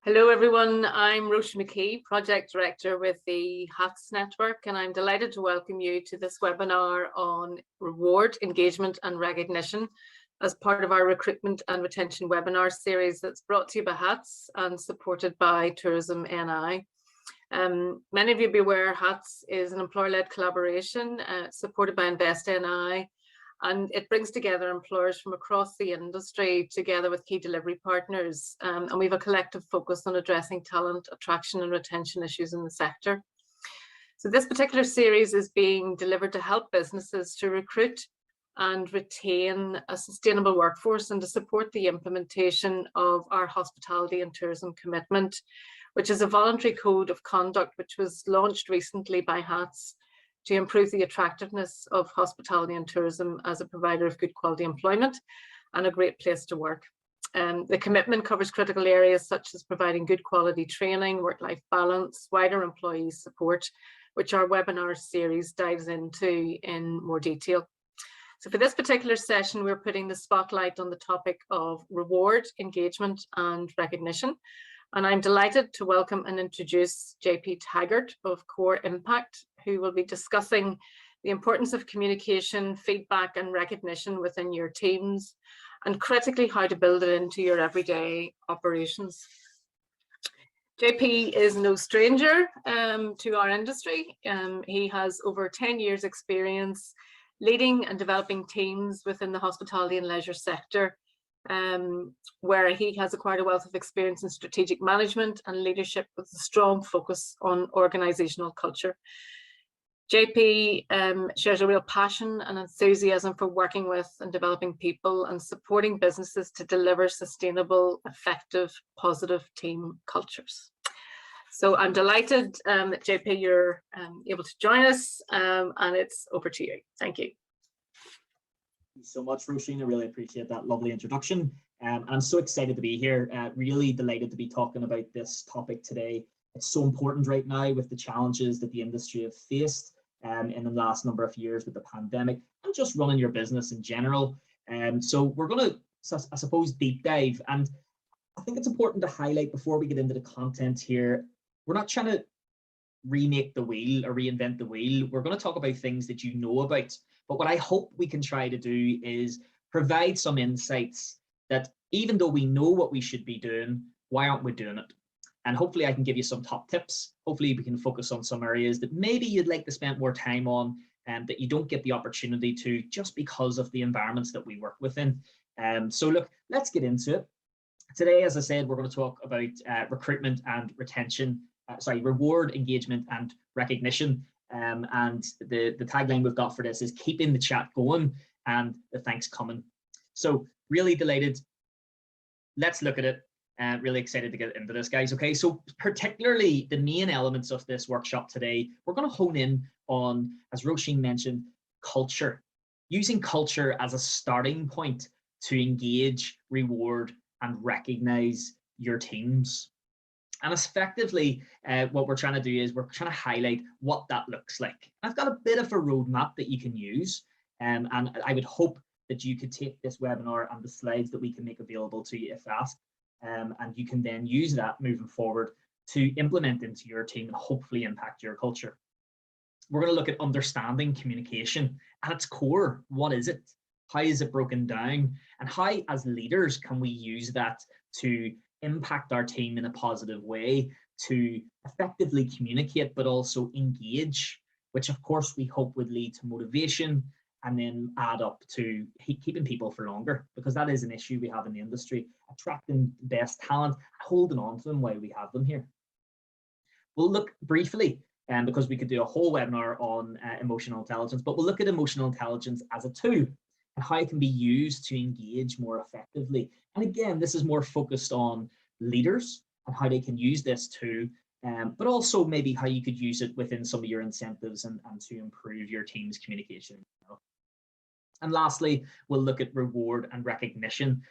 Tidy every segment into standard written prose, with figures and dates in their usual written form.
Hello everyone, I'm Roisin McKee, Project Director with the HATS Network, and I'm delighted to welcome you to this webinar on reward, engagement and recognition as part of our recruitment and retention webinar series that's brought to you by HATS and supported by Tourism NI. Many of you will be aware HATS is an employer-led collaboration supported by Invest NI, and it brings together employers from across the industry together with key delivery partners. And we have a collective focus on addressing talent, attraction and retention issues in the sector. So this particular series is being delivered to help businesses to recruit and retain a sustainable workforce and to support the implementation of our hospitality and tourism commitment, which is a voluntary code of conduct which was launched recently by HATS to improve the attractiveness of hospitality and tourism as a provider of good quality employment and a great place to work. The commitment covers critical areas such as providing good quality training, work-life balance, wider employee support, which our webinar series dives into in more detail. So for this particular session, we're putting the spotlight on the topic of reward, engagement and recognition. And I'm delighted to welcome and introduce JP Taggart of Core Impact, who will be discussing the importance of communication, feedback and recognition within your teams, and critically how to build it into your everyday operations. JP is no stranger to our industry. He has over 10 years experience leading and developing teams within the hospitality and leisure sector, where he has acquired a wealth of experience in strategic management and leadership with a strong focus on organizational culture. JP shares a real passion and enthusiasm for working with and developing people and supporting businesses to deliver sustainable, effective, positive team cultures. So I'm delighted that JP, you're able to join us, and it's over to you. Thank you. Thank you so much, Roisin. I really appreciate that lovely introduction. And I'm so excited to be here. Really delighted to be talking about this topic today. It's so important right now with the challenges that the industry have faced in the last number of years with the pandemic and just running your business in general. So we're going to, I suppose, deep dive. And I think it's important to highlight before we get into the content here, we're not trying to remake the wheel or reinvent the wheel. We're going to talk about things that you know about. But what I hope we can try to do is provide some insights that even though we know what we should be doing, why aren't we doing it? And hopefully I can give you some top tips. Hopefully we can focus on some areas that maybe you'd like to spend more time on and that you don't get the opportunity to just because of the environments that we work within. So look, let's get into it. Today, as I said, we're going to talk about recruitment and retention, reward, engagement and recognition. And the tagline we've got for this is keeping the chat going and the thanks coming. So really delighted. Let's look at it. Really excited to get into this, guys. Okay, so particularly the main elements of this workshop today, we're going to hone in on, as Roisin mentioned, culture. Using culture as a starting point to engage, reward, and recognize your teams. And effectively, what we're trying to do is we're trying to highlight what that looks like. I've got a bit of a roadmap that you can use, and I would hope that you could take this webinar and the slides that we can make available to you if asked, and you can then use that moving forward to implement into your team and hopefully impact your culture. We're going to look at understanding communication at its core. What is it? How is it broken down? And how, as leaders, can we use that to impact our team in a positive way, to effectively communicate, but also engage, which of course we hope would lead to motivation and then add up to keeping people for longer, because that is an issue we have in the industry, attracting the best talent, holding on to them while we have them here. We'll look briefly, because we could do a whole webinar on emotional intelligence, but we'll look at emotional intelligence as a tool and how it can be used to engage more effectively. And again, this is more focused on leaders and how they can use this too, but also maybe how you could use it within some of your incentives and to improve your team's communication. And lastly, we'll look at reward and recognition,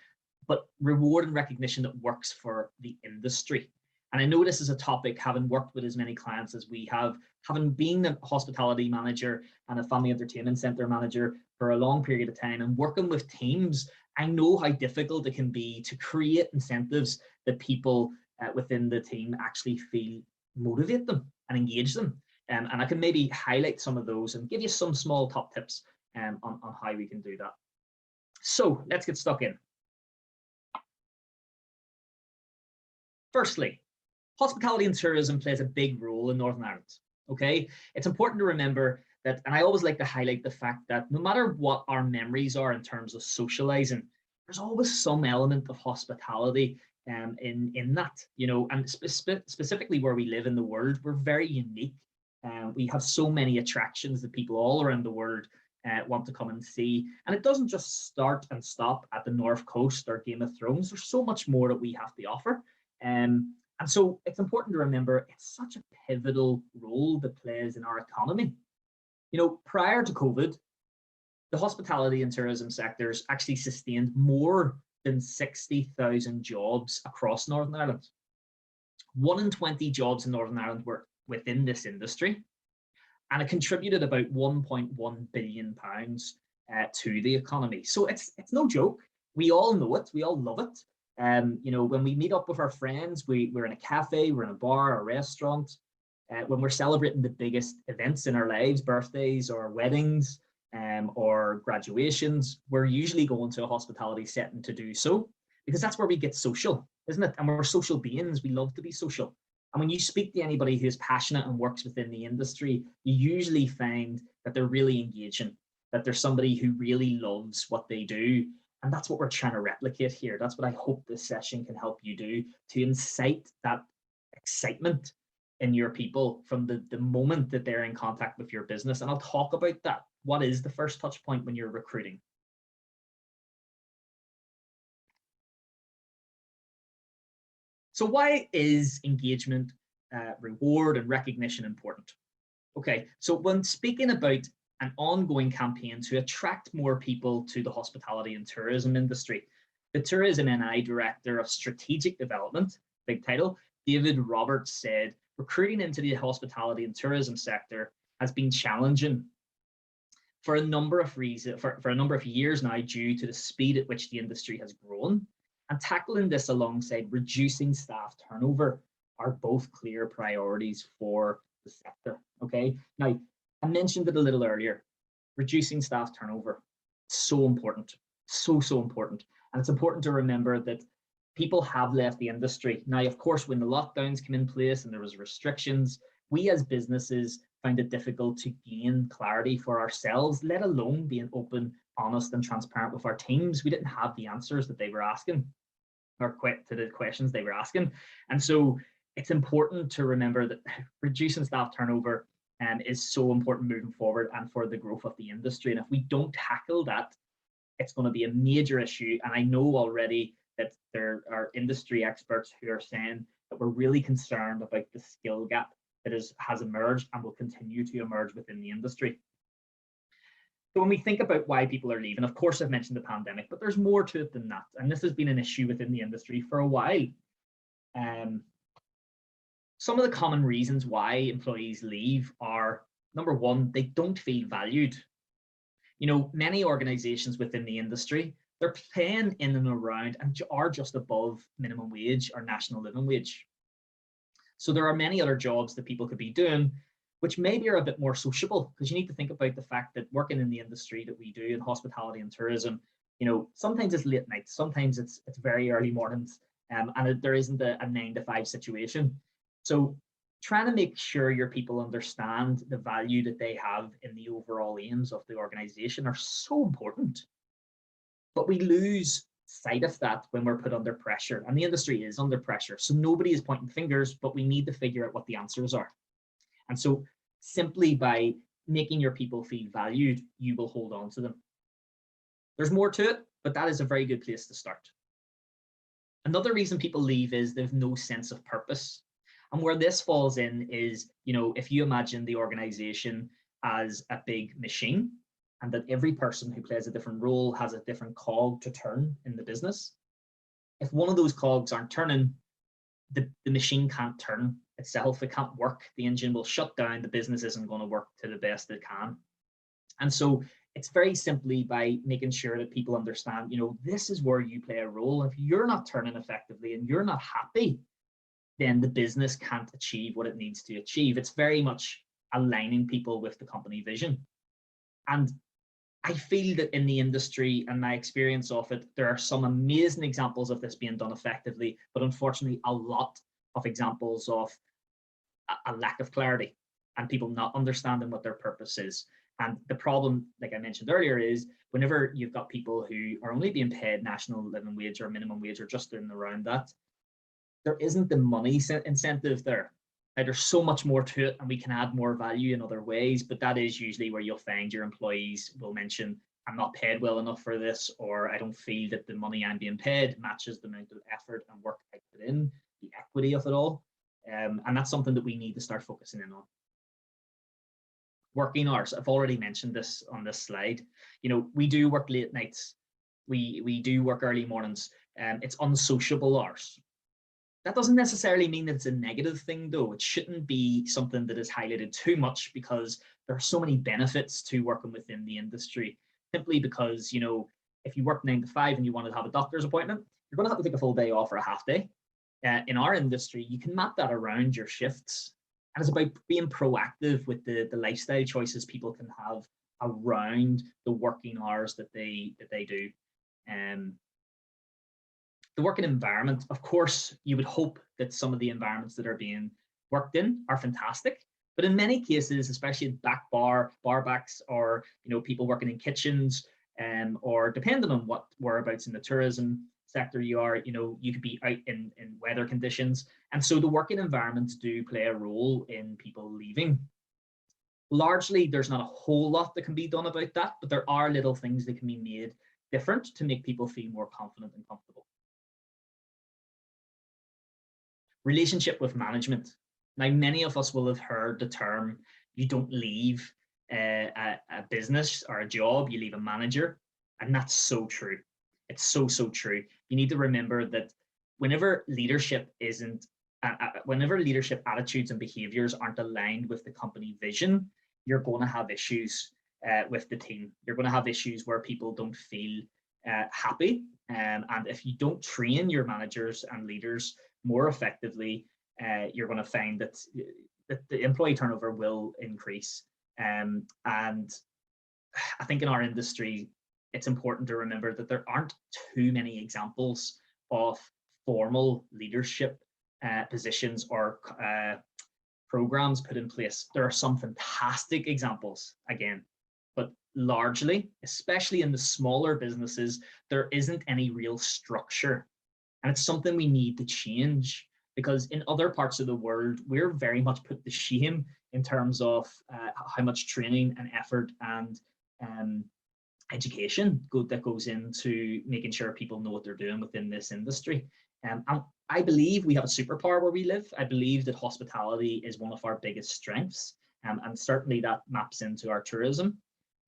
but reward and recognition that works for the industry. And I know this is a topic, having worked with as many clients as we have, having been a hospitality manager and a family entertainment center manager for a long period of time and working with teams, I know how difficult it can be to create incentives that people within the team actually motivate them and engage them. And I can maybe highlight some of those and give you some small top tips on how we can do that. So let's get stuck in. Firstly, hospitality and tourism plays a big role in Northern Ireland. Okay, it's important to remember that, and I always like to highlight the fact that no matter what our memories are in terms of socializing, there's always some element of hospitality in that, you know, and specifically where we live in the world, we're very unique. We have so many attractions that people all around the world want to come and see. And it doesn't just start and stop at the North Coast or Game of Thrones. There's so much more that we have to offer. And so it's important to remember it's such a pivotal role that plays in our economy. You know, prior to COVID, the hospitality and tourism sectors actually sustained more than 60,000 jobs across Northern Ireland. 1 in 20 jobs in Northern Ireland were within this industry, and it contributed about £1.1 billion to the economy. So it's no joke. We all know it. We all love it. You know, when we meet up with our friends, we're in a cafe, we're in a bar, a restaurant. When we're celebrating the biggest events in our lives, birthdays or weddings or graduations, we're usually going to a hospitality setting to do so, because that's where we get social, isn't it? And we're social beings. We love to be social. And when you speak to anybody who's passionate and works within the industry, you usually find that they're really engaging, that they're somebody who really loves what they do. And that's what we're trying to replicate here. That's what I hope this session can help you do, to incite that excitement in your people from the moment that they're in contact with your business. And I'll talk about that. What is the first touch point when you're recruiting? So why is engagement, reward, and recognition important? Okay, so when speaking about an ongoing campaign to attract more people to the hospitality and tourism industry, the Tourism NI Director of Strategic Development, big title, David Roberts, said, recruiting into the hospitality and tourism sector has been challenging for a number of reasons, for a number of years now, due to the speed at which the industry has grown. And tackling this alongside reducing staff turnover are both clear priorities for the sector. Okay, now I mentioned it a little earlier, reducing staff turnover, so important, so important. And it's important to remember that people have left the industry. Now, of course, when the lockdowns came in place and there was restrictions, we as businesses found it difficult to gain clarity for ourselves, let alone being open, honest, and transparent with our teams. We didn't have the answers that they were asking, or to the questions they were asking. And so it's important to remember that reducing staff turnover is so important moving forward and for the growth of the industry. And if we don't tackle that, it's going to be a major issue. And I know already that there are industry experts who are saying that we're really concerned about the skill gap that has emerged and will continue to emerge within the industry. So when we think about why people are leaving, of course, I've mentioned the pandemic, but there's more to it than that. And this has been an issue within the industry for a while. Some of the common reasons why employees leave are, number one, they don't feel valued. You know, many organizations within the industry, they're paying in and around and are just above minimum wage or national living wage. So there are many other jobs that people could be doing, which maybe are a bit more sociable, because you need to think about the fact that working in the industry that we do in hospitality and tourism, you know, sometimes it's late nights, sometimes it's very early mornings, and there isn't a 9-to-5 situation. So trying to make sure your people understand the value that they have in the overall aims of the organization are so important. But we lose sight of that when we're put under pressure, and the industry is under pressure. So nobody is pointing fingers, but we need to figure out what the answers are. And so simply by making your people feel valued, you will hold on to them. There's more to it, but that is a very good place to start. Another reason people leave is they've no sense of purpose. And where this falls in is, you know, if you imagine the organization as a big machine, and that every person who plays a different role has a different cog to turn in the business. If one of those cogs aren't turning, the machine can't turn itself, it can't work, the engine will shut down, the business isn't going to work to the best it can. And so it's very simply by making sure that people understand, you know, this is where you play a role. If you're not turning effectively and you're not happy, then the business can't achieve what it needs to achieve. It's very much aligning people with the company vision. And I feel that in the industry and my experience of it, there are some amazing examples of this being done effectively, but unfortunately a lot of examples of a lack of clarity and people not understanding what their purpose is. And the problem, like I mentioned earlier, is whenever you've got people who are only being paid national living wage or minimum wage or just in and around that, there isn't the money incentive there. Now, there's so much more to it and we can add more value in other ways, but that is usually where you'll find your employees will mention, I'm not paid well enough for this, or I don't feel that the money I'm being paid matches the amount of effort and work I put in, the equity of it all. And that's something that we need to start focusing in on. Working hours, I've already mentioned this on this slide. You know, we do work late nights. We do work early mornings. It's unsociable hours. That doesn't necessarily mean that it's a negative thing, though. It shouldn't be something that is highlighted too much because there are so many benefits to working within the industry. Simply because, you know, if you work 9 to 5 and you want to have a doctor's appointment, you're going to have to take a full day off or a half day. In our industry, you can map that around your shifts. And it's about being proactive with the lifestyle choices people can have around the working hours that they do. The working environment, of course, you would hope that some of the environments that are being worked in are fantastic, but in many cases, especially back bar backs, or people working in kitchens, or depending on whereabouts in the tourism sector you are, you could be out in weather conditions, and so the working environments do play a role in people leaving. Largely, there's not a whole lot that can be done about that, but there are little things that can be made different to make people feel more confident and comfortable. Relationship with management. Now, many of us will have heard the term, you don't leave a business or a job, you leave a manager. And that's so true. It's so true. You need to remember that whenever leadership attitudes and behaviors aren't aligned with the company vision, you're going to have issues with the team. You're going to have issues where people don't feel happy. And if you don't train your managers and leaders more effectively, you're going to find that the employee turnover will increase. And I think in our industry, it's important to remember that there aren't too many examples of formal leadership positions or programs put in place. There are some fantastic examples, again, but largely, especially in the smaller businesses, there isn't any real structure. And it's something we need to change, because in other parts of the world, we're very much put to shame in terms of how much training and effort and education that goes into making sure people know what they're doing within this industry. And I believe we have a superpower where we live. I believe that hospitality is one of our biggest strengths, and certainly that maps into our tourism.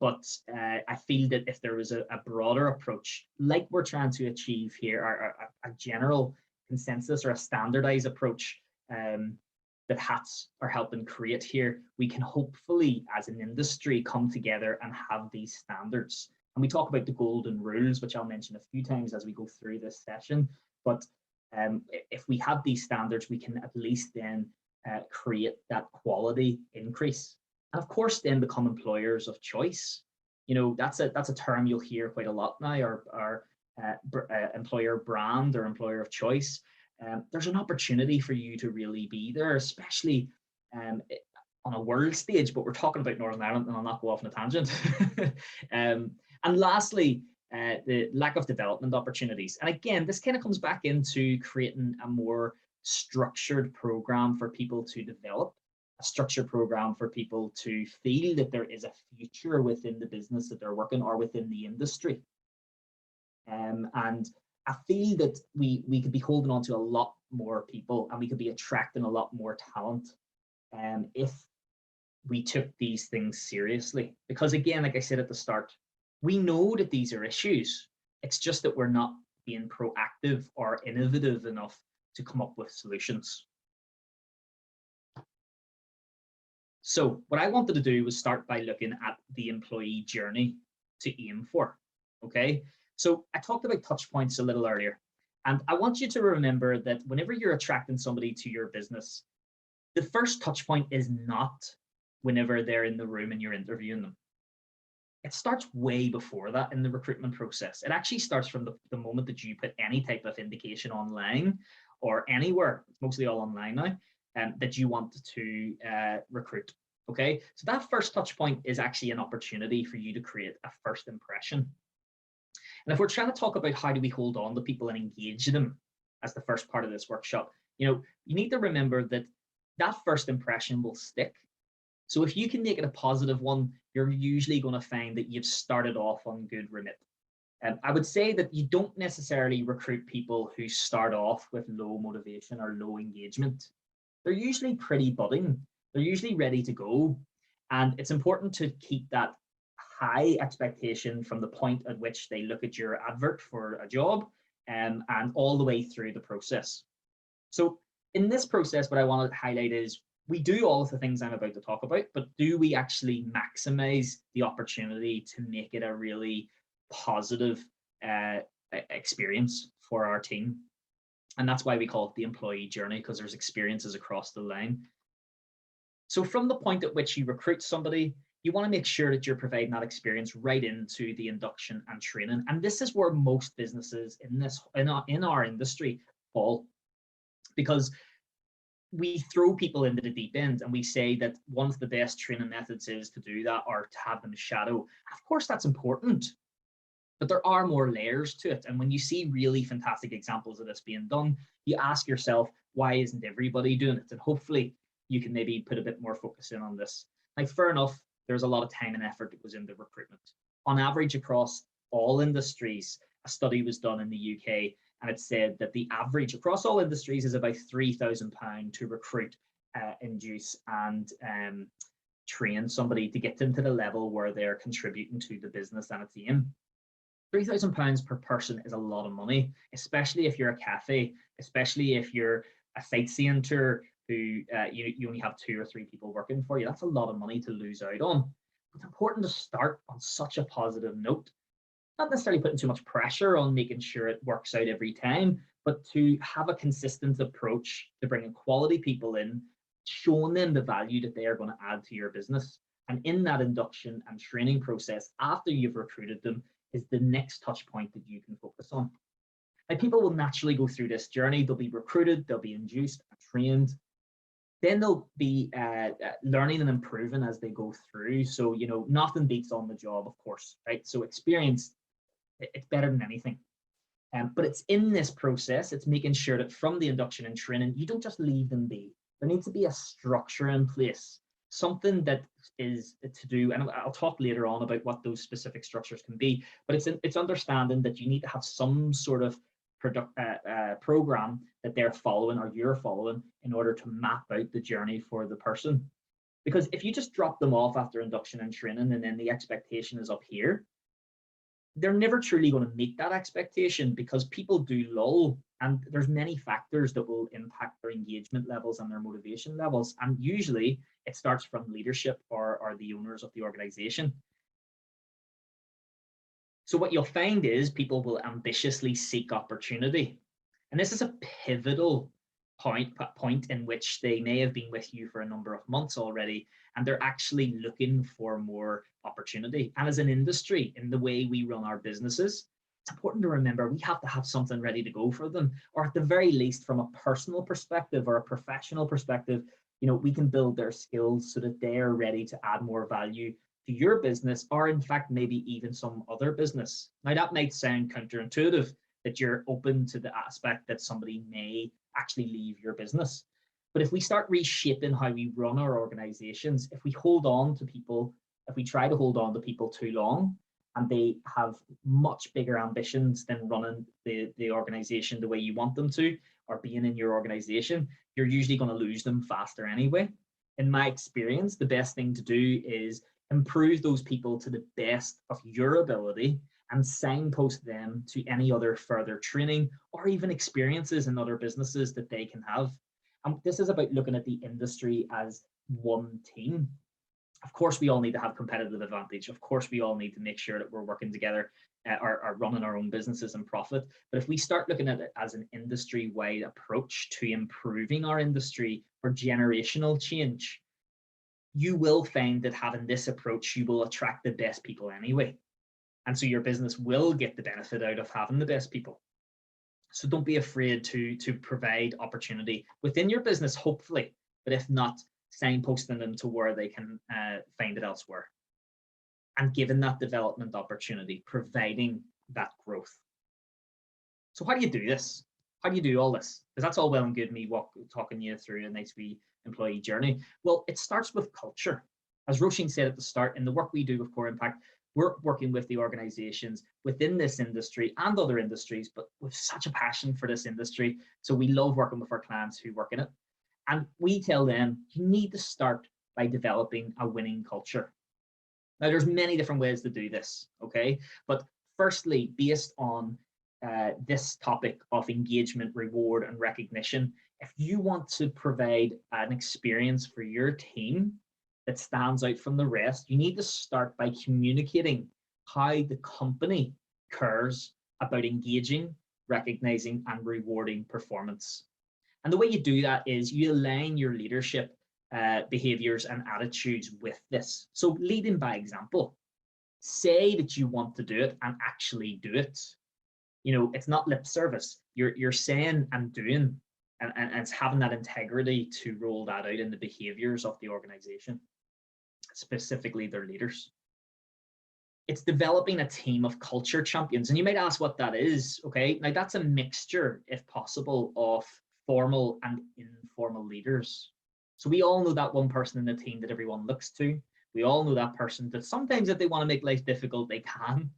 But I feel that if there was a broader approach, like we're trying to achieve here, a general consensus or a standardized approach that HATS are helping create here, we can hopefully, as an industry, come together and have these standards. And we talk about the golden rules, which I'll mention a few times as we go through this session. But if we have these standards, we can at least then create that quality increase. And of course, then become employers of choice. That's a term you'll hear quite a lot now, or employer brand or employer of choice. There's an opportunity for you to really be there, especially on a world stage, but we're talking about Northern Ireland, and I'll not go off on a tangent. And lastly, the lack of development opportunities. And again, this kind of comes back into creating a more structured program for people to develop, a structured program for people to feel that there is a future within the business that they're working or within the industry. And I feel that we could be holding on to a lot more people, and we could be attracting a lot more talent if we took these things seriously. Because again, like I said at the start, we know that these are issues. It's just that we're not being proactive or innovative enough to come up with solutions. So what I wanted to do was start by looking at the employee journey to aim for, okay? So I talked about touch points a little earlier, And I want you to remember that whenever you're attracting somebody to your business, the first touch point is not whenever they're in the room and you're interviewing them. It starts way before that in the recruitment process. It actually starts from the moment that you put any type of indication online or anywhere, it's mostly all online now, that you want to recruit. Okay, so that first touch point is actually an opportunity for you to create a first impression. And if we're trying to talk about how do we hold on to people and engage them as the first part of this workshop, you need to remember that that first impression will stick. So if you can make it a positive one, you're usually going to find that you've started off on good remit. I would say that you don't necessarily recruit people who start off with low motivation or low engagement. They're usually pretty budding. They're usually ready to go. And it's important to keep that high expectation from the point at which they look at your advert for a job and all the way through the process. So in this process, what I want to highlight is we do all of the things I'm about to talk about, but do we actually maximize the opportunity to make it a really positive experience for our team? And that's why we call it the employee journey, because there's experiences across the line. So from the point at which you recruit somebody, you want to make sure that you're providing that experience right into the induction and training. And this is where most businesses in our industry fall, because we throw people into the deep end and we say that one of the best training methods is to do that or to have them shadow. Of course, that's important, but there are more layers to it. And when you see really fantastic examples of this being done, you ask yourself, why isn't everybody doing it? And hopefully you can maybe put a bit more focus in on this. Like, fair enough, there's a lot of time and effort that goes into recruitment. On average, across all industries, a study was done in the UK, and it said that the average across all industries is about £3,000 to recruit, induce, and train somebody to get them to the level where they're contributing to the business and its aim. £3,000 per person is a lot of money, especially if you're a cafe, especially if you're a sightseeing tour who you only have 2 or 3 people working for you. That's a lot of money to lose out on. It's important to start on such a positive note, not necessarily putting too much pressure on making sure it works out every time, but to have a consistent approach to bringing quality people in, showing them the value that they are going to add to your business. And in that induction and training process, after you've recruited them, is the next touch point that you can focus on. Now, people will naturally go through this journey. They'll be recruited, they'll be induced and trained. Then they'll be learning and improving as they go through. So, nothing beats on the job, of course, right? So experience, it's better than anything. But it's in this process, it's making sure that from the induction and training, you don't just leave them be. There needs to be a structure in place, something that is to do, and I'll talk later on about what those specific structures can be, but it's understanding that you need to have some sort of program that they're following or you're following in order to map out the journey for the person. Because if you just drop them off after induction and training and then the expectation is up here, they're never truly going to meet that expectation, because people do lull, and there's many factors that will impact their engagement levels and their motivation levels. And usually it starts from leadership or the owners of the organization. So what you'll find is people will ambitiously seek opportunity. And this is a pivotal point in which they may have been with you for a number of months already, and they're actually looking for more opportunity. And as an industry, in the way we run our businesses, it's important to remember we have to have something ready to go for them, or at the very least, from a personal perspective or a professional perspective, we can build their skills so that they are ready to add more value to your business, or in fact, maybe even some other business. Now, that might sound counterintuitive, that you're open to the aspect that somebody may actually leave your business. But if we start reshaping how we run our organizations, if we hold on to people, if we try to hold on to people too long, and they have much bigger ambitions than running the organization the way you want them to, or being in your organization, you're usually going to lose them faster anyway. In my experience, the best thing to do is improve those people to the best of your ability and signpost them to any other further training or even experiences in other businesses that they can have. And this is about looking at the industry as one team. Of course, we all need to have competitive advantage. Of course, we all need to make sure that we're working together, are running our own businesses and profit. But if we start looking at it as an industry-wide approach to improving our industry for generational change, you will find that having this approach, you will attract the best people anyway. And so your business will get the benefit out of having the best people. So don't be afraid to provide opportunity within your business, hopefully, but if not, signposting them to where they can find it elsewhere. And given that development opportunity, providing that growth. So how do you do this? How do you do all this? Because that's all well and good, me talking you through a nice wee employee journey. Well, it starts with culture. As Roisin said at the start, in the work we do with Core Impact, we're working with the organizations within this industry and other industries, but with such a passion for this industry. So we love working with our clients who work in it. And we tell them, you need to start by developing a winning culture. Now, there's many different ways to do this, okay? But firstly, based on this topic of engagement, reward, and recognition, if you want to provide an experience for your team that stands out from the rest, you need to start by communicating how the company cares about engaging, recognizing, and rewarding performance. And the way you do that is you align your leadership behaviors and attitudes with this. So leading by example, say that you want to do it and actually do it. You know, it's not lip service. You're saying and doing, and it's having that integrity to roll that out in the behaviors of the organization, specifically their leaders. It's developing a team of culture champions. And you might ask what that is. Okay, now that's a mixture, if possible, of formal and informal leaders. So we all know that one person in the team that everyone looks to. We all know that person that sometimes if they want to make life difficult, they can.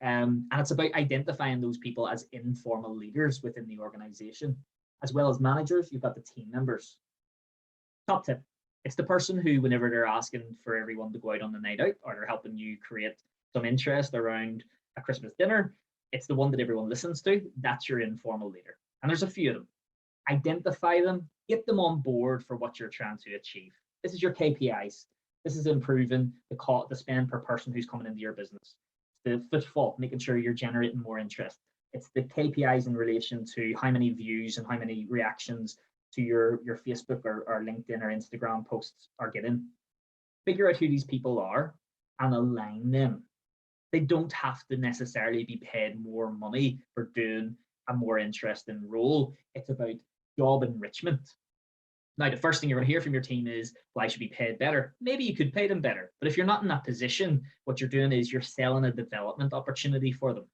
And it's about identifying those people as informal leaders within the organization. As well as managers, you've got the team members. Top tip, it's the person who, whenever they're asking for everyone to go out on the night out, or they're helping you create some interest around a Christmas dinner, it's the one that everyone listens to. That's your informal leader. And there's a few of them. Identify them, get them on board for what you're trying to achieve. This is your KPIs. This is improving the spend per person who's coming into your business. The footfall, making sure you're generating more interest. It's the KPIs in relation to how many views and how many reactions to your Facebook or LinkedIn or Instagram posts are getting. Figure out who these people are and align them. They don't have to necessarily be paid more money for doing a more interesting role. It's about job enrichment. Now, the first thing you're going to hear from your team is, well, I should be paid better. Maybe you could pay them better. But if you're not in that position, what you're doing is you're selling a development opportunity for them.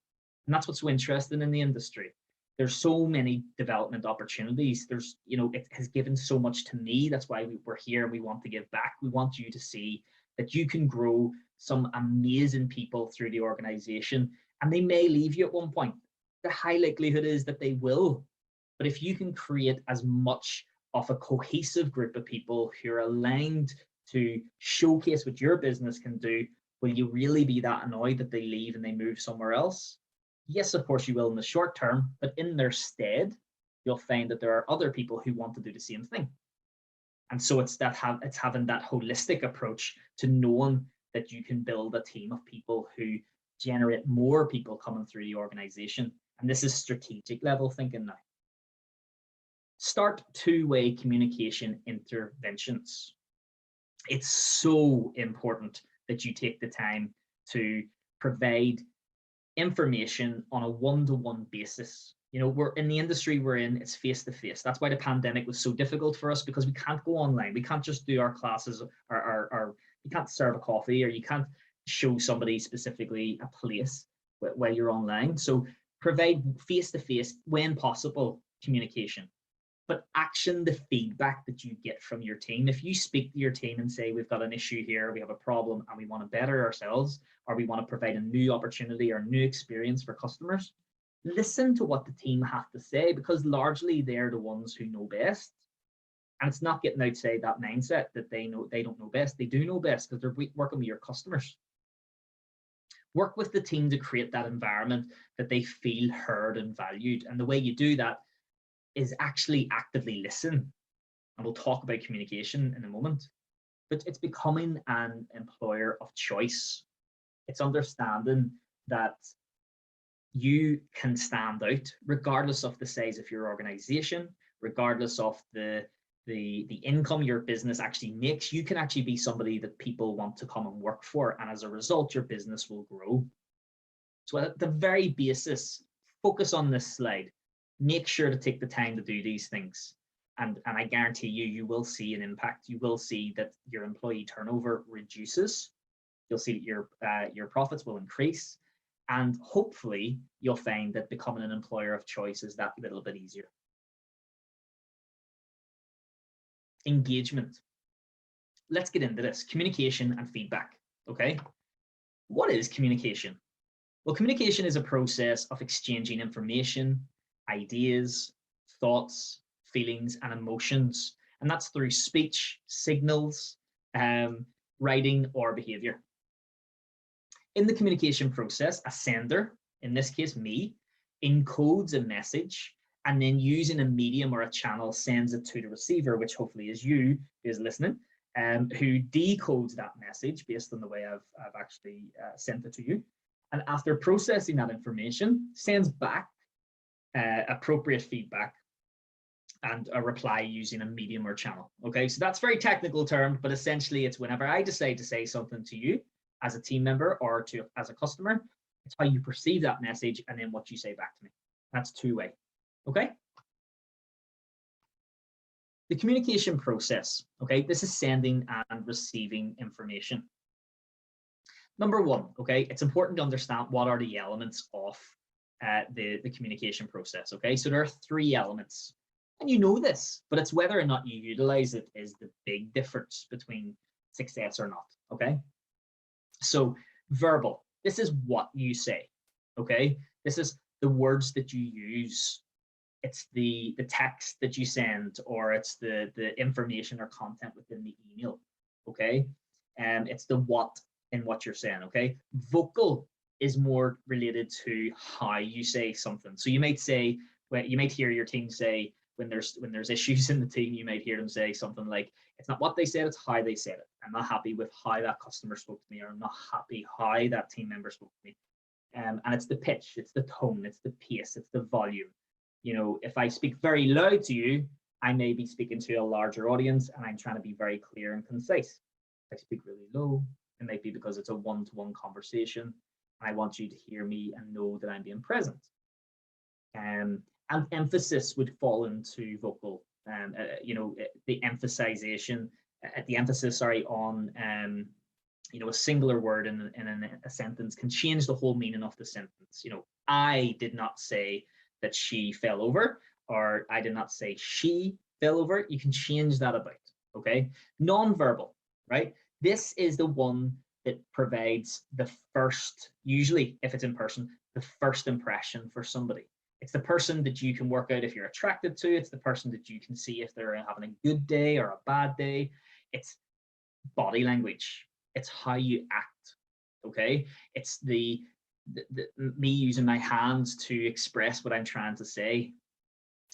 And that's what's so interesting in the industry. There's so many development opportunities. There's, you know, it has given so much to me. That's why we're here and we want to give back. We want you to see that you can grow some amazing people through the organization, and they may leave you at one point. The high likelihood is that they will. But if you can create as much of a cohesive group of people who are aligned to showcase what your business can do, will you really be that annoyed that they leave and they move somewhere else? Yes, of course you will in the short term, but in their stead, you'll find that there are other people who want to do the same thing. And so it's having that holistic approach to knowing that you can build a team of people who generate more people coming through the organization. And this is strategic level thinking now. Start two-way communication interventions. It's so important that you take the time to provide information on a one-to-one basis. You know, we're in the industry we're in, it's face-to-face. That's why the pandemic was so difficult for us, because we can't go online. We can't just do our classes or you can't serve a coffee, or you can't show somebody specifically a place while you're online. So provide face-to-face, when possible, communication. But action the feedback that you get from your team. If you speak to your team and say, we've got an issue here, we have a problem, and we want to better ourselves, or we want to provide a new opportunity or new experience for customers, listen to what the team have to say, because largely they're the ones who know best. And it's not getting outside that mindset that they don't know best. They do know best, because they're working with your customers. Work with the team to create that environment that they feel heard and valued. And the way you do that is actually actively listen. And we'll talk about communication in a moment. but it's becoming an employer of choice. It's understanding that you can stand out regardless of the size of your organization, regardless of the income your business actually makes. You can actually be somebody that people want to come and work for, and as a result, your business will grow. So at the very basis, focus on this slide. Make sure to take the time to do these things. And I guarantee you will see an impact. You will see that your employee turnover reduces. You'll see that your profits will increase. And hopefully you'll find that becoming an employer of choice is that little bit easier. Engagement. Let's get into this. Communication and feedback, okay? What is communication? Well, communication is a process of exchanging information, ideas, thoughts, feelings, and emotions. And that's through speech, signals, writing, or behavior. In the communication process, a sender, in this case me, encodes a message and then using a medium or a channel sends it to the receiver, which hopefully is you who is listening, who decodes that message based on the way I've actually sent it to you. And after processing that information, sends back appropriate feedback and a reply using a medium or channel. Okay, so that's very technical term, but essentially it's whenever I decide to say something to you as a team member or as a customer, it's how you perceive that message and then what you say back to me. That's two-way. Okay. The communication process. Okay, this is sending and receiving information. Number one, okay, it's important to understand what are the elements of the communication process. Okay, so there are three elements. And you know this, but it's whether or not you utilize it is the big difference between success or not, okay? So verbal, this is what you say, okay? This is the words that you use. It's the text that you send, or it's the information or content within the email, okay? And it's the what in what you're saying, okay? Vocal is more related to how you say something. So you might say, well, you might hear your team say, when there's issues in the team, you might hear them say something like, it's not what they said, it's how they said it. I'm not happy with how that customer spoke to me, or I'm not happy how that team member spoke to me. And it's the pitch, it's the tone, it's the pace, it's the volume. You know, if I speak very loud to you, I may be speaking to a larger audience and I'm trying to be very clear and concise. If I speak really low, it might be because it's a one-to-one conversation. I want you to hear me and know that I'm being present. And emphasis would fall into vocal. You know, the emphasization, the emphasis, sorry, on you know, a singular word in a sentence can change the whole meaning of the sentence. You know, I did not say that she fell over, or I did not say she fell over. You can change that about, okay? Non-verbal, right? This is the one that provides the first, usually if it's in person, the first impression for somebody. It's the person that you can work out if you're attracted to. It's the person that you can see if they're having a good day or a bad day. It's body language. It's how you act, okay? It's me using my hands to express what I'm trying to say.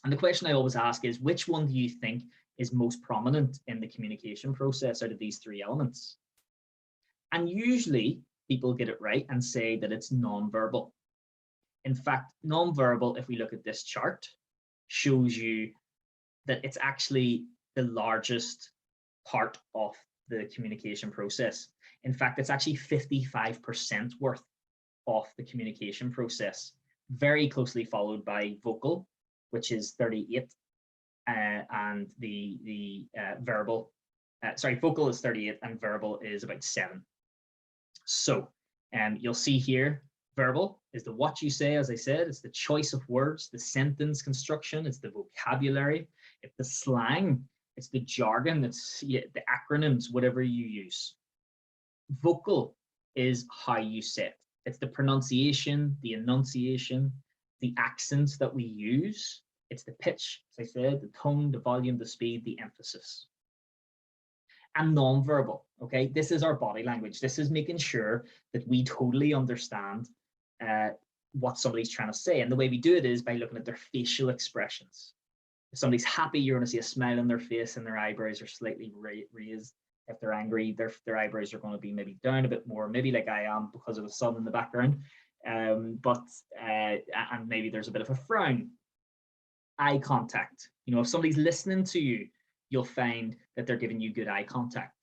And the question I always ask is, which one do you think is most prominent in the communication process out of these three elements? And usually people get it right and say that it's nonverbal. In fact, nonverbal, if we look at this chart, shows you that it's actually the largest part of the communication process. In fact, it's actually 55% worth of the communication process, very closely followed by vocal, which is 38, and the verbal, vocal is 38 and verbal is about 7. So you'll see here, verbal is the what you say, as I said, it's the choice of words, the sentence construction, it's the vocabulary, it's the slang, it's the jargon, it's the acronyms, whatever you use. Vocal is how you say it. It's the pronunciation, the enunciation, the accents that we use. It's the pitch, as I said, the tone, the volume, the speed, the emphasis. And non-verbal, okay? This is our body language. This is making sure that we totally understand what somebody's trying to say. And the way we do it is by looking at their facial expressions. If somebody's happy, you're going to see a smile on their face and their eyebrows are slightly raised. If they're angry, their eyebrows are going to be maybe down a bit more, maybe like I am because of the sun in the background. And maybe there's a bit of a frown. Eye contact. If somebody's listening to you, you'll find that they're giving you good eye contact.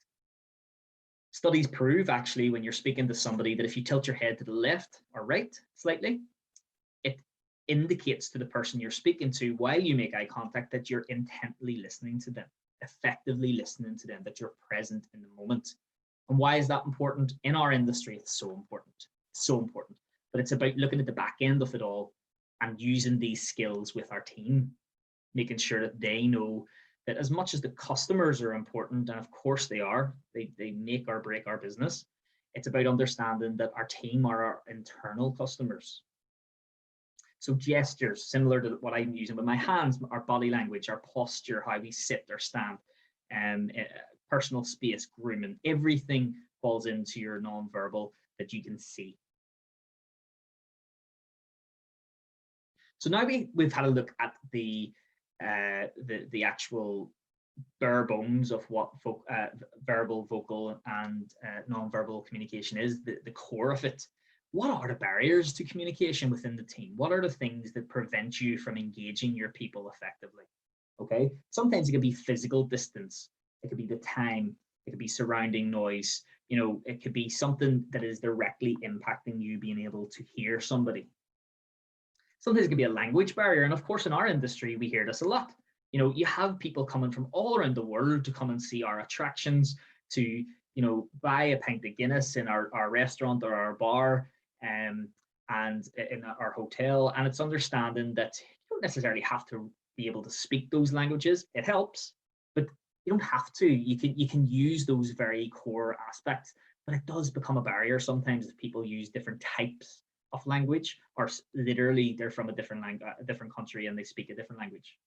Studies prove actually when you're speaking to somebody that if you tilt your head to the left or right slightly, it indicates to the person you're speaking to while you make eye contact that you're intently listening to them, effectively listening to them, that you're present in the moment. And why is that important? In our industry, it's so important. So important. But it's about looking at the back end of it all and using these skills with our team, making sure that they know that as much as the customers are important, and of course they are, they make or break our business, it's about understanding that our team are our internal customers. So gestures, similar to what I'm using with my hands, our body language, our posture, how we sit or stand, personal space, grooming, everything falls into your nonverbal that you can see. So now we've had a look at the actual bare bones of what verbal, vocal, and nonverbal communication is, the core of it. What are the barriers to communication within the team? What are the things that prevent you from engaging your people effectively? Okay, sometimes it can be physical distance, it could be the time, it could be surrounding noise, it could be something that is directly impacting you being able to hear somebody. Sometimes it can be a language barrier, and of course in our industry we hear this a lot. You have people coming from all around the world to come and see our attractions, to buy a pint of Guinness in our restaurant or our bar, and in our hotel. And it's understanding that you don't necessarily have to be able to speak those languages. It helps, but you don't have to. You can use those very core aspects, but it does become a barrier sometimes if people use different types of language, or literally they're from a different country and they speak a different language.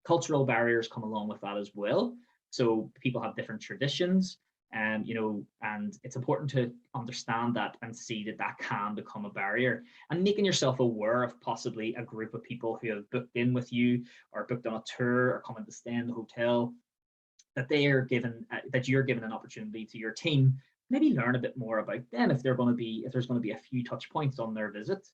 Cultural barriers come along with that as well. So people have different traditions, and it's important to understand that and see that can become a barrier. And making yourself aware of possibly a group of people who have booked in with you, or booked on a tour, or coming to stay in the hotel, that you're given an opportunity to your team, maybe learn a bit more about them if there's going to be a few touch points on their visit.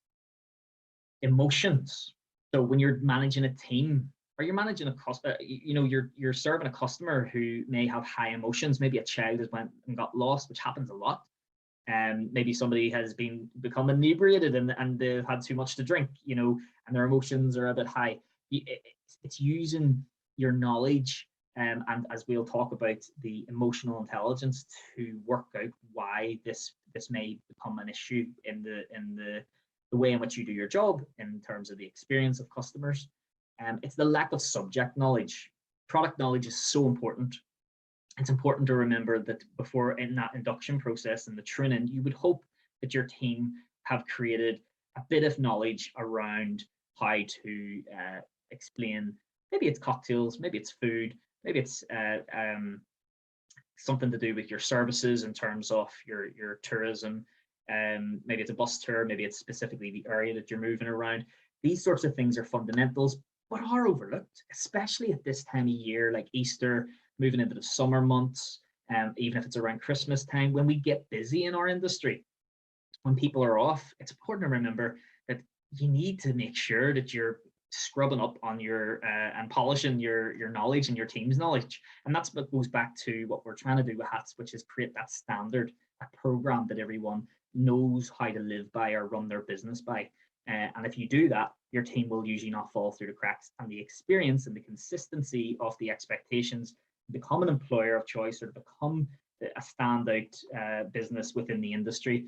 Emotions. So when you're managing a team, or you're managing a customer, you're serving a customer who may have high emotions. Maybe a child has went and got lost, which happens a lot. And maybe somebody has become inebriated and they've had too much to drink, and their emotions are a bit high. It's using your knowledge, and as we'll talk about, the emotional intelligence to work out why this may become an issue in the way in which you do your job in terms of the experience of customers. It's the lack of subject knowledge. Product knowledge is so important. It's important to remember that before, in that induction process and the training, you would hope that your team have created a bit of knowledge around how to explain, maybe it's cocktails, maybe it's food, maybe it's something to do with your services in terms of your tourism. Maybe it's a bus tour, maybe it's specifically the area that you're moving around. These sorts of things are fundamentals, but are overlooked, especially at this time of year, like Easter, moving into the summer months, even if it's around Christmas time, when we get busy in our industry, when people are off. It's important to remember that you need to make sure that you're scrubbing up on your and polishing your knowledge and your team's knowledge. And that's what goes back to what we're trying to do with HATS, which is create that standard, a program that everyone knows how to live by or run their business by. And if you do that, your team will usually not fall through the cracks, and the experience and the consistency of the expectations to become an employer of choice, or to become a standout business within the industry,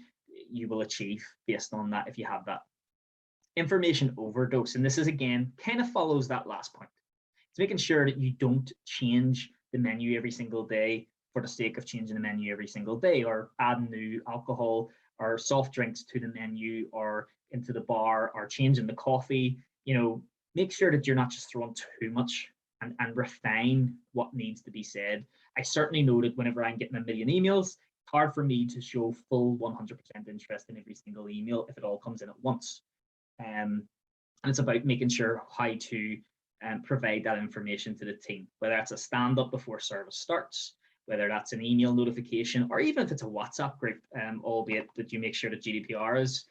you will achieve based on that if you have that. Information overdose, and this is again kind of follows that last point. It's making sure that you don't change the menu every single day for the sake of changing the menu every single day, or adding new alcohol or soft drinks to the menu or into the bar, or changing the coffee. Make sure that you're not just throwing too much, and refine what needs to be said. I certainly know that whenever I'm getting a million emails, it's hard for me to show full 100% interest in every single email if it all comes in at once. And it's about making sure how to provide that information to the team, whether it's a stand up before service starts, whether that's an email notification or even if it's a WhatsApp group, albeit that you make sure that GDPR is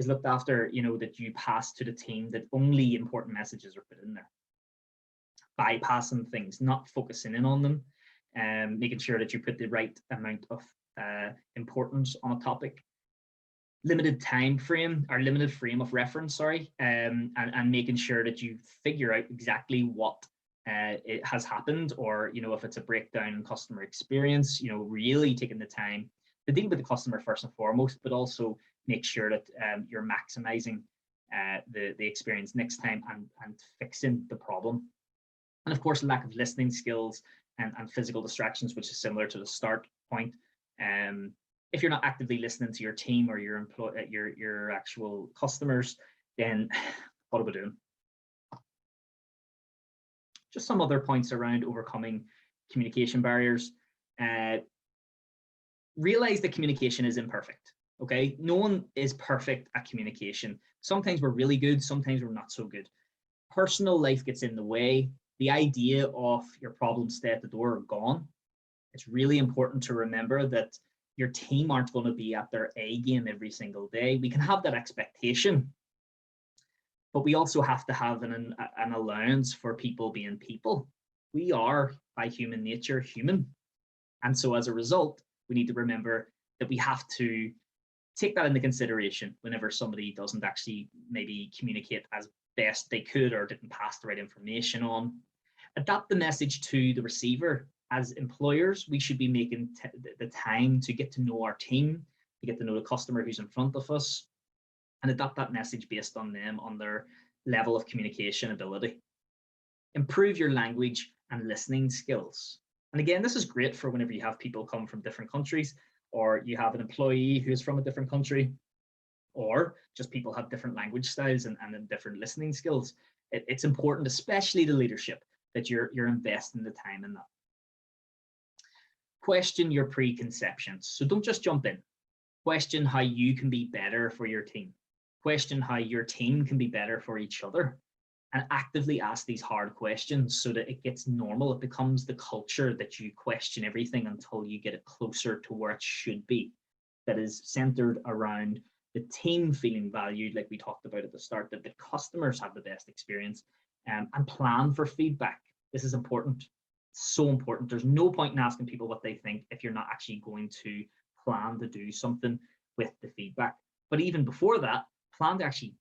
looked after, that you pass to the team that only important messages are put in there. Bypassing things, not focusing in on them, making sure that you put the right amount of importance on a topic. Limited frame of reference, and making sure that you figure out exactly what it has happened, or if it's a breakdown in customer experience, really taking the time to deal with the customer first and foremost, but also make sure that you're maximizing the experience next time and fixing the problem. And of course, lack of listening skills and physical distractions, which is similar to the start point. If you're not actively listening to your team or your actual customers, then what are we doing? Just some other points around overcoming communication barriers. Realize that communication is imperfect. Okay, no one is perfect at communication. Sometimes we're really good, sometimes we're not so good. Personal life gets in the way. The idea of your problems stay at the door are gone. It's really important to remember that your team aren't going to be at their A game every single day. We can have that expectation, but we also have to have an allowance for people being people. We are, by human nature, human. And so as a result, we need to remember that we have to take that into consideration whenever somebody doesn't actually maybe communicate as best they could or didn't pass the right information on. Adapt the message to the receiver. As employers, we should be making the time to get to know our team, to get to know the customer who's in front of us, and adapt that message based on them, on their level of communication ability. Improve your language and listening skills. And again, this is great for whenever you have people come from different countries, or you have an employee who's from a different country, or just people have different language styles and different listening skills. It's important, especially the leadership, that you're investing the time in that. Question your preconceptions. So don't just jump in. Question how you can be better for your team. Question how your team can be better for each other. And actively ask these hard questions so that it gets normal. It becomes the culture that you question everything until you get it closer to where it should be. That is centered around the team feeling valued, like we talked about at the start, that the customers have the best experience, and plan for feedback. This is important. So important. There's no point in asking people what they think if you're not actually going to plan to do something with the feedback. But even before that, plan to actually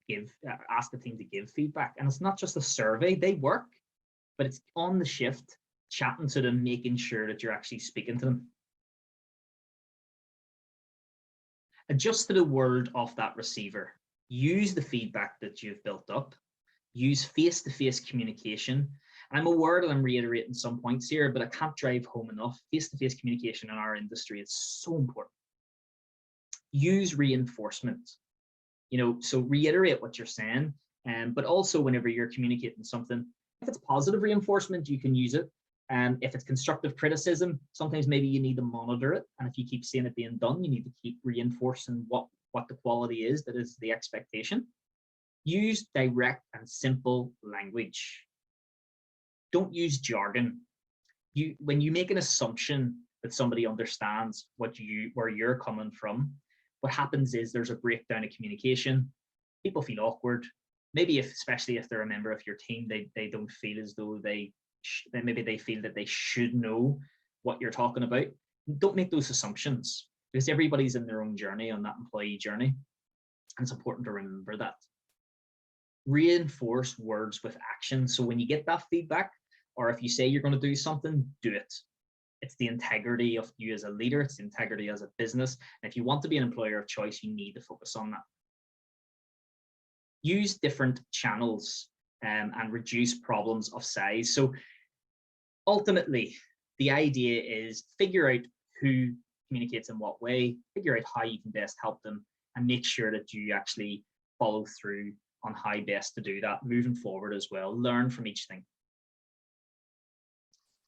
ask the team to give feedback. And it's not just a survey, they work, but it's on the shift, chatting to them, making sure that you're actually speaking to them. Adjust to the world of that receiver. Use the feedback that you've built up. Use face-to-face communication. And I'm aware that I'm reiterating some points here, but I can't drive home enough. Face-to-face communication in our industry is so important. Use reinforcement. So reiterate what you're saying, but also whenever you're communicating something, if it's positive reinforcement, you can use it. If it's constructive criticism, sometimes maybe you need to monitor it. And if you keep seeing it being done, you need to keep reinforcing what the quality is, that is the expectation. Use direct and simple language. Don't use jargon. When you make an assumption that somebody understands where you're coming from, what happens is there's a breakdown of communication. People feel awkward. Maybe especially if they're a member of your team, they don't feel as though maybe they feel that they should know what you're talking about. Don't make those assumptions, because everybody's in their own journey, on that employee journey. And it's important to remember that. Reinforce words with action. So when you get that feedback, or if you say you're going to do something, do it. It's the integrity of you as a leader. It's the integrity as a business. And if you want to be an employer of choice, you need to focus on that. Use different channels and reduce problems of size. So ultimately, the idea is figure out who communicates in what way, figure out how you can best help them, and make sure that you actually follow through on how best to do that moving forward as well. Learn from each thing.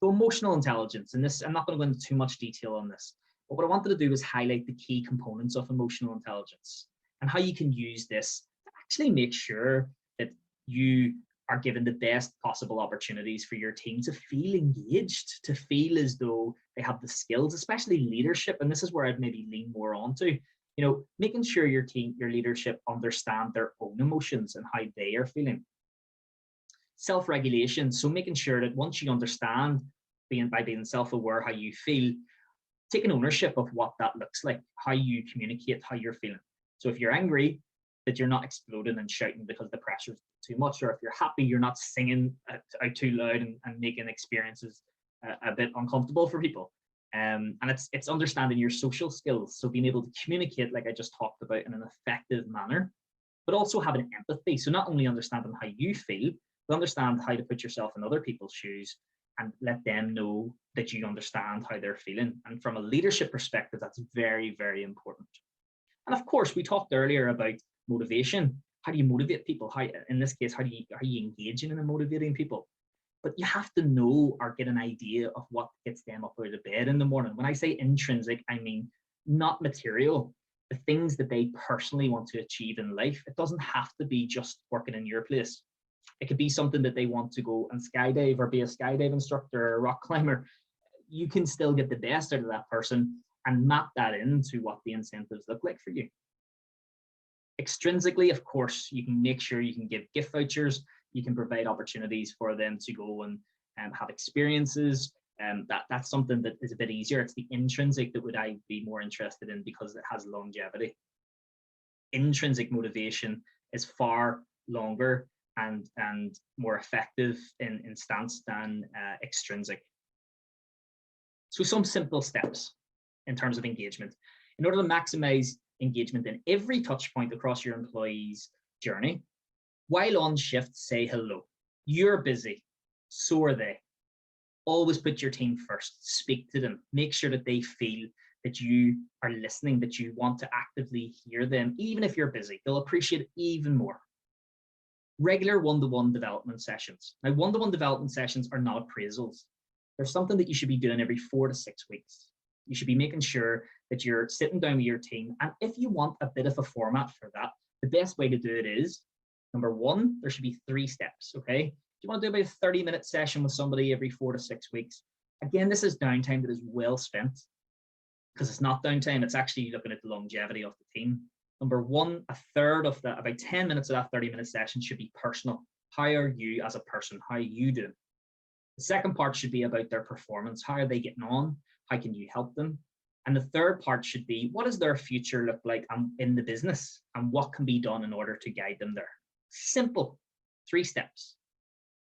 So emotional intelligence, and this, I'm not going to go into too much detail on this, but what I wanted to do is highlight the key components of emotional intelligence and how you can use this to actually make sure that you are given the best possible opportunities for your team to feel engaged, to feel as though they have the skills, especially leadership. And this is where I'd maybe lean more onto, making sure your team, your leadership understand their own emotions and how they are feeling. Self-regulation, so making sure that once you understand by being self-aware how you feel, taking ownership of what that looks like, how you communicate, how you're feeling. So if you're angry, that you're not exploding and shouting because the pressure is too much, or if you're happy, you're not singing out too loud and making experiences a bit uncomfortable for people. And it's understanding your social skills, so being able to communicate, like I just talked about, in an effective manner, but also having empathy. So not only understanding how you feel, but understand how to put yourself in other people's shoes and let them know that you understand how they're feeling. And from a leadership perspective, that's very, very important. And of course, we talked earlier about motivation. How do you motivate people? How, in this case, how are you engaging in and motivating people? But you have to know or get an idea of what gets them up out of bed in the morning. When I say intrinsic, I mean not material, the things that they personally want to achieve in life. It doesn't have to be just working in your place. It could be something that they want to go and skydive or be a skydive instructor or a rock climber. You can still get the best out of that person and map that into what the incentives look like for you. Extrinsically, of course, you can make sure you can give gift vouchers. You can provide opportunities for them to go and have experiences. That's something that is a bit easier. It's the intrinsic that I be more interested in because it has longevity. Intrinsic motivation is far longer and more effective in stance than extrinsic. So some simple steps in terms of engagement. In order to maximize engagement in every touch point across your employees' journey, while on shift, say hello. You're busy, so are they. Always put your team first, speak to them, make sure that they feel that you are listening, that you want to actively hear them, even if you're busy. They'll appreciate it even more. Regular one-to-one development sessions. Now, one-to-one development sessions are not appraisals. They're something that you should be doing every 4 to 6 weeks. You should be making sure that you're sitting down with your team. And if you want a bit of a format for that, the best way to do it is, number one, there should be 3 steps, okay? If you want to do about a 30-minute session with somebody every 4 to 6 weeks, again, this is downtime that is well spent, because it's not downtime, it's actually looking at the longevity of the team. Number one, a third of that, about 10 minutes of that 30-minute session should be personal. How are you as a person? How are you doing? The second part should be about their performance. How are they getting on? How can you help them? And the third part should be, what does their future look like in the business, and what can be done in order to guide them there? Simple, 3 steps.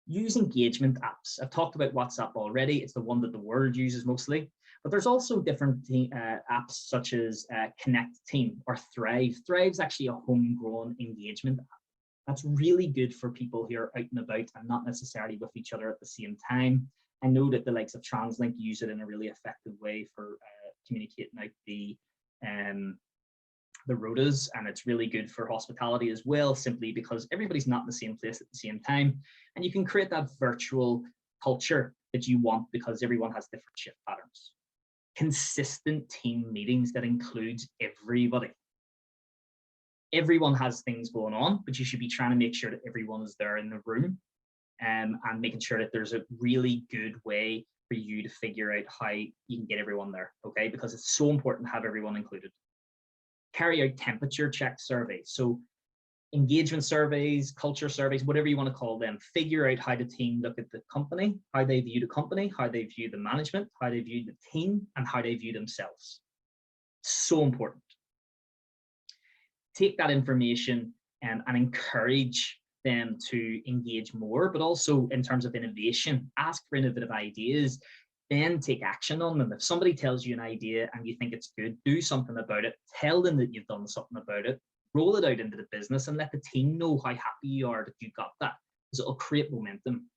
Use engagement apps. I've talked about WhatsApp already. It's the one that the world uses mostly, but there's also different apps such as Connect Team or Thrive. Thrive's actually a homegrown engagement app. That's really good for people who are out and about and not necessarily with each other at the same time. I know that the likes of TransLink use it in a really effective way for communicating out the rotas, and it's really good for hospitality as well, simply because everybody's not in the same place at the same time, and you can create that virtual culture that you want because everyone has different shift patterns. Consistent team meetings that includes everybody. Everyone has things going on, but you should be trying to make sure that everyone is there in the room, and making sure that there's a really good way for you to figure out how you can get everyone there, okay? Because it's so important to have everyone included. Carry out temperature check surveys. So engagement surveys, culture surveys, whatever you want to call them, figure out how the team look at the company, how they view the company, how they view the management, how they view the team, and how they view themselves. So important. Take that information and encourage them to engage more, but also in terms of innovation, ask for innovative ideas, then take action on them. If somebody tells you an idea and you think it's good, do something about it. Tell them that you've done something about it. Roll it out into the business and let the team know how happy you are that you got that, because it'll create momentum.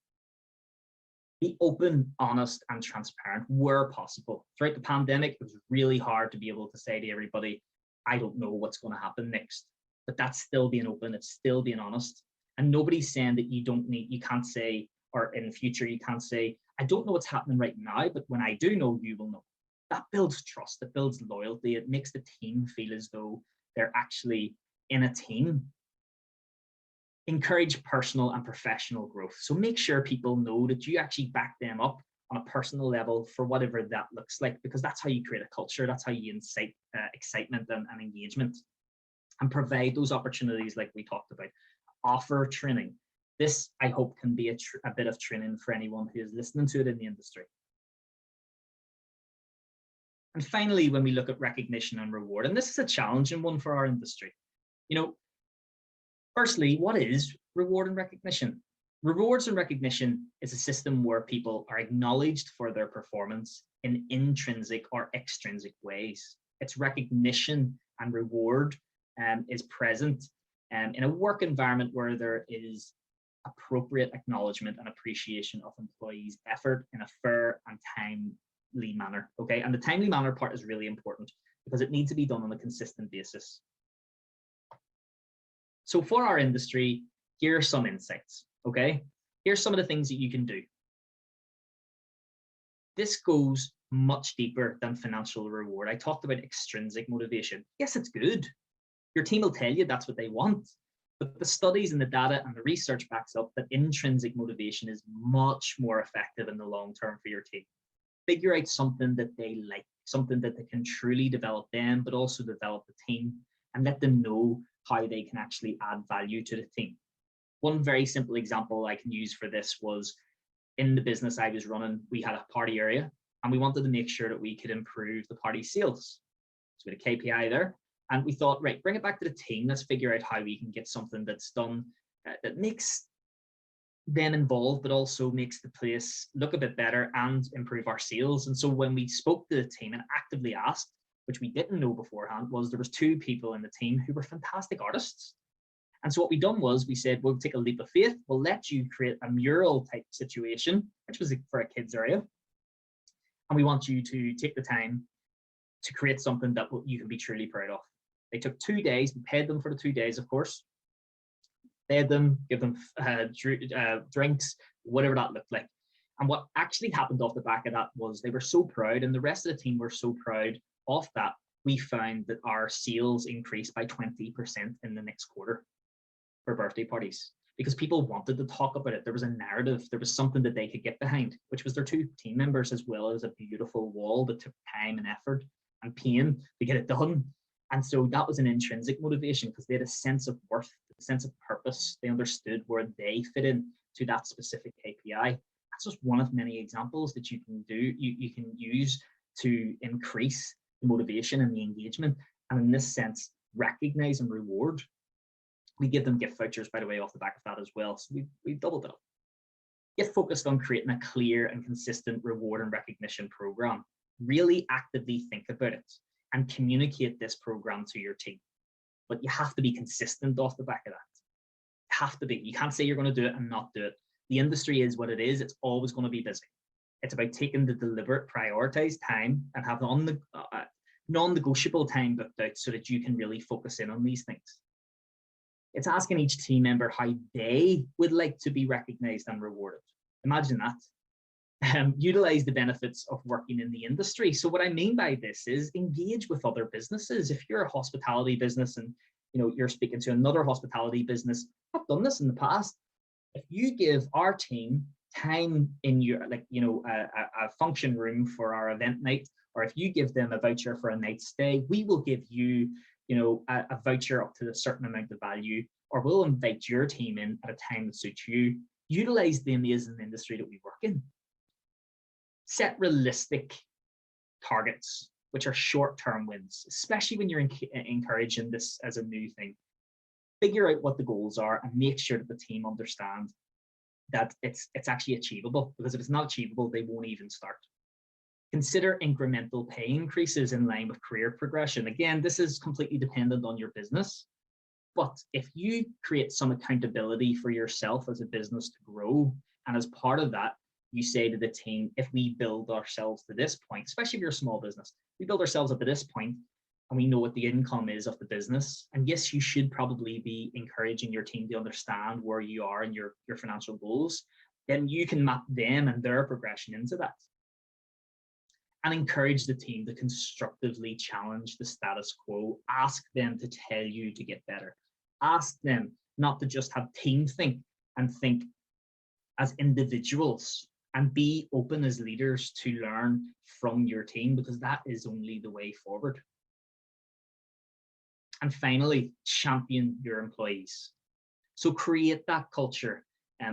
Be open, honest, and transparent where possible. Throughout the pandemic, it was really hard to be able to say to everybody, I don't know what's going to happen next. But that's still being open, it's still being honest. And nobody's saying that you can't say, or in the future, you can't say, I don't know what's happening right now, but when I do know, you will know. That builds trust, it builds loyalty, it makes the team feel as though they're actually in a team. Encourage personal and professional growth. So make sure people know that you actually back them up on a personal level for whatever that looks like, because that's how you create a culture. That's how you incite excitement and engagement, and provide those opportunities like we talked about. Offer training. This, I hope, can be a bit of training for anyone who is listening to it in the industry. And finally, when we look at recognition and reward, and this is a challenging one for our industry, firstly, what is reward and recognition? Rewards and recognition is a system where people are acknowledged for their performance in intrinsic or extrinsic ways. It's recognition and reward is present in a work environment where there is appropriate acknowledgement and appreciation of employees' effort in a fair and timely manner. Okay, and the timely manner part is really important because it needs to be done on a consistent basis. So for our industry, here are some insights. Okay, here's some of the things that you can do. This goes much deeper than financial reward. I talked about extrinsic motivation. Yes, it's good. Your team will tell you that's what they want. But the studies and the data and the research backs up that intrinsic motivation is much more effective in the long term for your team. Figure out something that they like, something that they can truly develop them, but also develop the team, and let them know how they can actually add value to the team. One very simple example I can use for this was in the business I was running, we had a party area and we wanted to make sure that we could improve the party sales. So we had a KPI there. And we thought, right, bring it back to the team. Let's figure out how we can get something that's done that makes them involved, but also makes the place look a bit better and improve our sales. And so when we spoke to the team and actively asked, which we didn't know beforehand, was there was 2 people in the team who were fantastic artists. And so what we done was we said, we'll take a leap of faith. We'll let you create a mural type situation, which was for a kids area. And we want you to take the time to create something that you can be truly proud of. They took 2 days. We paid them for the 2 days, of course. Fed them, give them drinks, whatever that looked like. And what actually happened off the back of that was they were so proud, and the rest of the team were so proud of that, we found that our sales increased by 20% in the next quarter for birthday parties, because people wanted to talk about it. There was a narrative, there was something that they could get behind, which was their 2 team members, as well as a beautiful wall that took time and effort and pain to get it done. And so that was an intrinsic motivation because they had a sense of worth, a sense of purpose. They understood where they fit in to that specific KPI. That's just one of many examples that you can do. You can use to increase the motivation and the engagement. And in this sense, recognize and reward. We give them gift vouchers, by the way, off the back of that as well. So we've doubled it up. Get focused on creating a clear and consistent reward and recognition program. Really actively think about it and communicate this program to your team. But you have to be consistent off the back of that. You have to be. You can't say you're going to do it and not do it. The industry is what it is. It's always going to be busy. It's about taking the deliberate, prioritized time and have non-negotiable time booked out so that you can really focus in on these things. It's asking each team member how they would like to be recognized and rewarded. Imagine that. Utilize the benefits of working in the industry. So what I mean by this is engage with other businesses. If you're a hospitality business and you're speaking to another hospitality business, I've done this in the past. If you give our team time in your a function room for our event night, or if you give them a voucher for a night stay, we will give you a voucher up to a certain amount of value, or we'll invite your team in at a time that suits you. Utilize the amazing industry that we work in. Set realistic targets, which are short-term wins, especially when you're encouraging this as a new thing. Figure out what the goals are and make sure that the team understand that it's actually achievable, because if it's not achievable, they won't even start. Consider incremental pay increases in line with career progression. Again, this is completely dependent on your business, but if you create some accountability for yourself as a business to grow, and as part of that, you say to the team, if we build ourselves to this point, especially if you're a small business, we build ourselves up to this point and we know what the income is of the business. And yes, you should probably be encouraging your team to understand where you are in your financial goals. Then you can map them and their progression into that. And encourage the team to constructively challenge the status quo. Ask them to tell you to get better. Ask them not to just have team think and think as individuals and be open as leaders to learn from your team, because that is only the way forward. And finally, champion your employees. So create that culture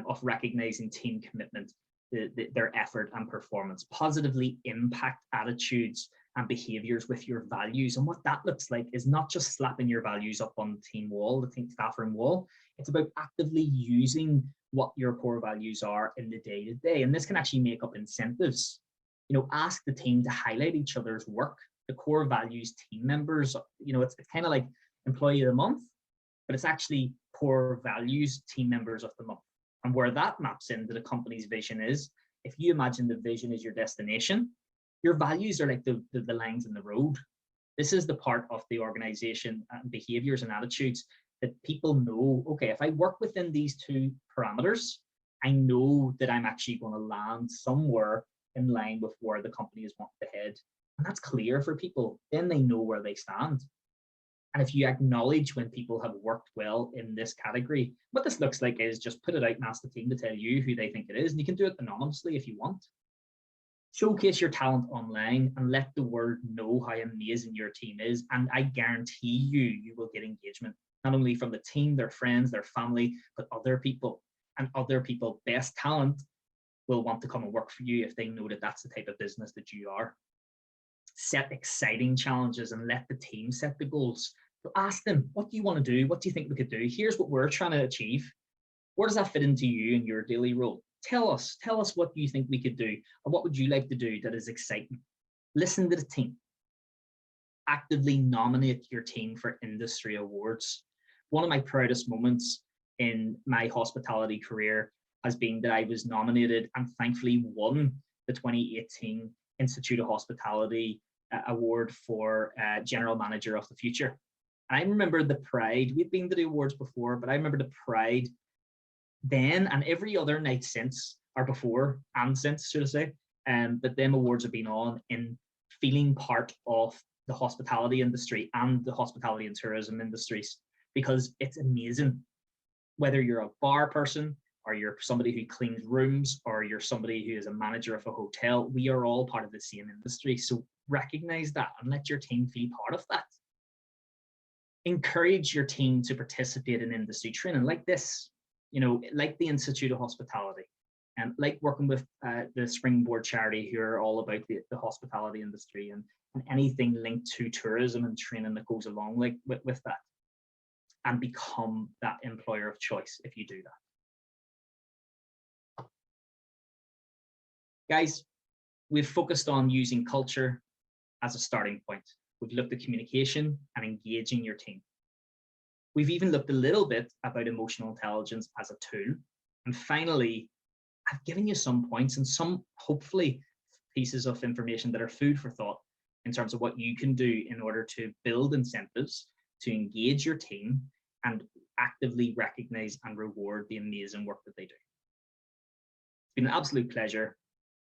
of recognizing team commitment, their effort and performance. Positively impact attitudes and behaviors with your values. And what that looks like is not just slapping your values up on the team wall, the team staff room wall. It's about actively using what your core values are in the day-to-day. And this can actually make up incentives. You know, ask the team to highlight each other's work. The core values team members, you know, it's kind of like employee of the month, but it's actually core values team members of the month. And where that maps into the company's vision is, if you imagine the vision is your destination, your values are like the lines in the road. This is the part of the organization and behaviors and attitudes that people know, okay, if I work within these two parameters, I know that I'm actually going to land somewhere in line with where the company is wanting to head. And that's clear for people. Then they know where they stand. And if you acknowledge when people have worked well in this category, what this looks like is just put it out and ask the team to tell you who they think it is. And you can do it anonymously if you want. Showcase your talent online and let the world know how amazing your team is. And I guarantee you will get engagement, not only from the team, their friends, their family, but other people. And other people, best talent, will want to come and work for you if they know that that's the type of business that you are. Set exciting challenges and let the team set the goals. So ask them, what do you want to do? What do you think we could do? Here's what we're trying to achieve. Where does that fit into you and your daily role? Tell us what you think we could do, or what would you like to do that is exciting. Listen to the team. Actively nominate your team for industry awards. One of my proudest moments in my hospitality career has been that I was nominated and thankfully won the 2018 Institute of Hospitality Award for General Manager of the Future. I remember the pride. We've been to the awards before, but I remember the pride then and every other night since, or before and since, should I say, that them awards have been on in feeling part of the hospitality industry and the hospitality and tourism industries, because it's amazing. Whether you're a bar person, or you're somebody who cleans rooms, or you're somebody who is a manager of a hotel, we are all part of the same industry. So recognize that and let your team feel part of that. Encourage your team to participate in industry training like this, you know, like the Institute of Hospitality, and like working with the Springboard charity, who are all about the hospitality industry and anything linked to tourism and training that goes along like with that, and become that employer of choice if you do that. Guys, we've focused on using culture as a starting point. We've looked at communication and engaging your team. We've even looked a little bit about emotional intelligence as a tool. And finally, I've given you some points and some, hopefully, pieces of information that are food for thought in terms of what you can do in order to build incentives, to engage your team, and actively recognize and reward the amazing work that they do. It's been an absolute pleasure.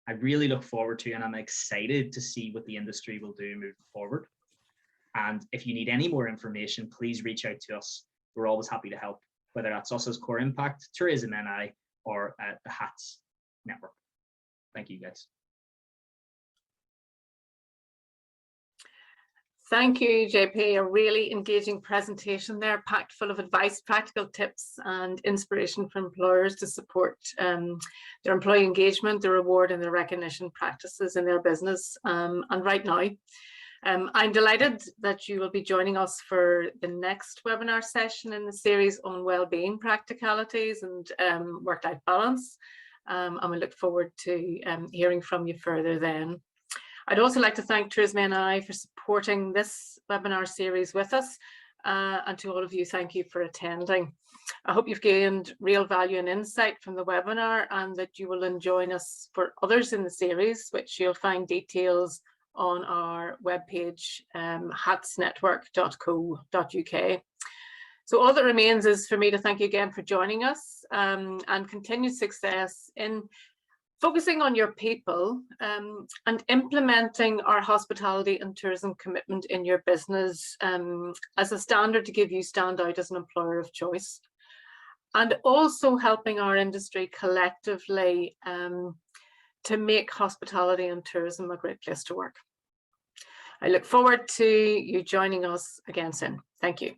I really look forward to, and I'm excited to see what the industry will do moving forward. And if you need any more information, please reach out to us. We're always happy to help, whether that's us as Core Impact, Tourism NI, or the HATS network. Thank you, guys. Thank you, JP. A really engaging presentation there, packed full of advice, practical tips, and inspiration for employers to support their employee engagement, their reward, and their recognition practices in their business. And right now, I'm delighted that you will be joining us for the next webinar session in the series on wellbeing practicalities and work-life balance. And we look forward to hearing from you further then. I'd also like to thank Tourism NI for supporting this webinar series with us, and to all of you, thank you for attending. I hope you've gained real value and insight from the webinar, and that you will join us for others in the series, which you'll find details on our webpage, hatsnetwork.co.uk. So all that remains is for me to thank you again for joining us, and continued success in focusing on your people and implementing our hospitality and tourism commitment in your business as a standard to give you stand out as an employer of choice, and also helping our industry collectively to make hospitality and tourism a great place to work. I look forward to you joining us again soon. Thank you.